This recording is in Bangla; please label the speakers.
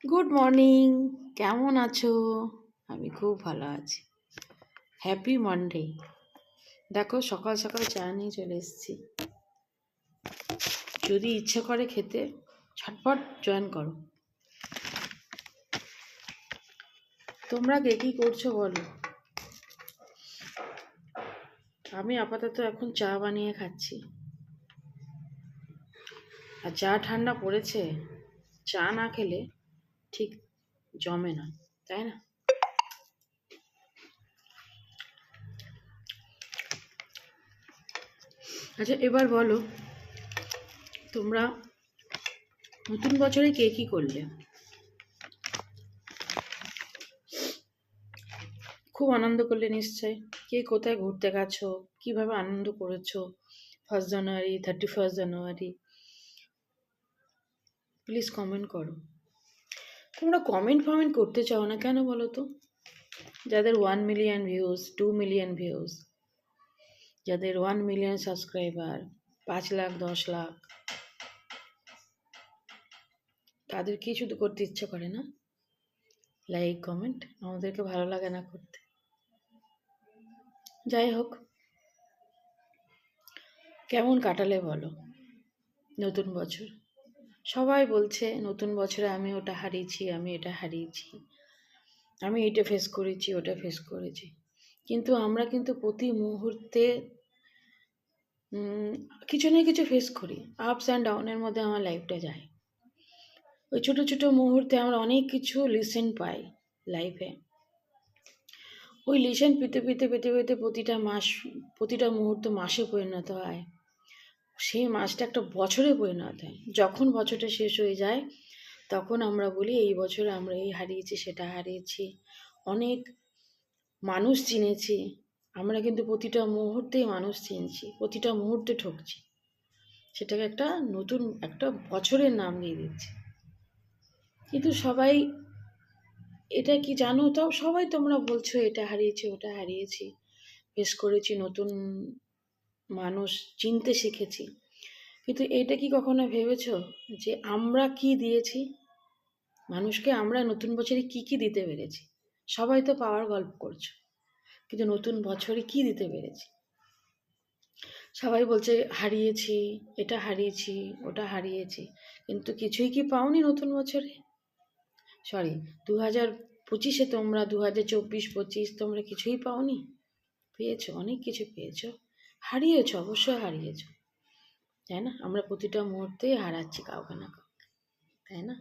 Speaker 1: Good morning. কেমন আছো? আমি খুব ভালো আছি। Happy Monday. দেখো সকাল সকাল চা নিয়ে চলে এসেছি। যদি ইচ্ছে করে খেতে, ঝটপট জয়েন করো। তোমরা কে কী করছো বলো। আমি আপাতত এখন চা বানিয়ে খাচ্ছি। আর চা ঠান্ডা পড়েছে, চা না খেলে ঠিক জমে না, তাই না? আচ্ছা, এবার বলো, তোমরা নতুন বছরে কে কী করলে? খুব আনন্দ করলে নিশ্চয়। কে কোথায় ঘুরতে গেছো, কিভাবে আনন্দ করেছো 1st January, 31st January? Please comment করো। তোমরা কমেন্ট করতে চাও না কেন বলো তো? যাদের 1 মিলিয়ন ভিউজ, 2 মিলিয়ন ভিউজ, যাদের 1 মিলিয়ন সাবস্ক্রাইবার, 5 লাখ, 10 লাখ, তাদের কি শুধু করতে ইচ্ছে করে না? লাইক কমেন্ট আমাদেরকে ভালো লাগে না করতে। যাই হোক, কেমন কাটালে বলো নতুন বছর? সবাই বলছে নতুন বছরে আমি ওটা হারিয়েছি, আমি এটা হারিয়েছি, আমি এটা ফেস করেছি, ওটা ফেস করেছি। কিন্তু আমরা কিন্তু প্রতি মুহূর্তে কিছু না কিছু ফেস করি। আপস অ্যান্ড ডাউনের মধ্যে আমার লাইফটা যায়। ওই ছোটো ছোটো মুহূর্তে আমরা অনেক কিছু লিসেন পাই লাইফে। ওই লিসেন পেতে পেতে পেতে পেতে প্রতিটা মুহূর্ত মাসে পরিণত হয়। সেই মাসটা একটা বছরে পরিণত হয়। যখন বছরটা শেষ হয়ে যায়, তখন আমরা বলি এই বছরে আমরা এই হারিয়েছি, সেটা হারিয়েছি, অনেক মানুষ চিনেছি। আমরা কিন্তু প্রতিটা মুহূর্তেই মানুষ চিনছি, প্রতিটা মুহূর্তে ঠকছি। সেটাকে নতুন একটা বছরের নাম দিয়ে দিচ্ছি। কিন্তু সবাই এটা কি জানো তো? সবাই তোমরা বলছো এটা হারিয়েছি, ওটা হারিয়েছি, ফেস করেছি, নতুন মানুষ চিনতে শিখেছি। কিন্তু এটা কি কখনো ভেবেছো যে আমরা কি দিয়েছি মানুষকে? আমরা নতুন বছরে কি কি দিতে পেরেছি? সবাই তো পাওয়ার গল্প করছো, কিন্তু নতুন বছরে কি দিতে পেরেছি? সবাই বলছে হারিয়েছি, এটা হারিয়েছি, ওটা হারিয়েছি, কিন্তু কিছুই কি পাওনি নতুন বছরে? সরি, 2025-এ তোমরা 2024-25 তোমরা কিছুই পাওনি? পেয়েছো, অনেক কিছু পেয়েছো। হারিয়েছো, অবশ্যই হারিয়েছো, তাই না? আমরা প্রতিটা মুহূর্তেই হারাচ্ছি কাউকে না কাউকে, তাই না?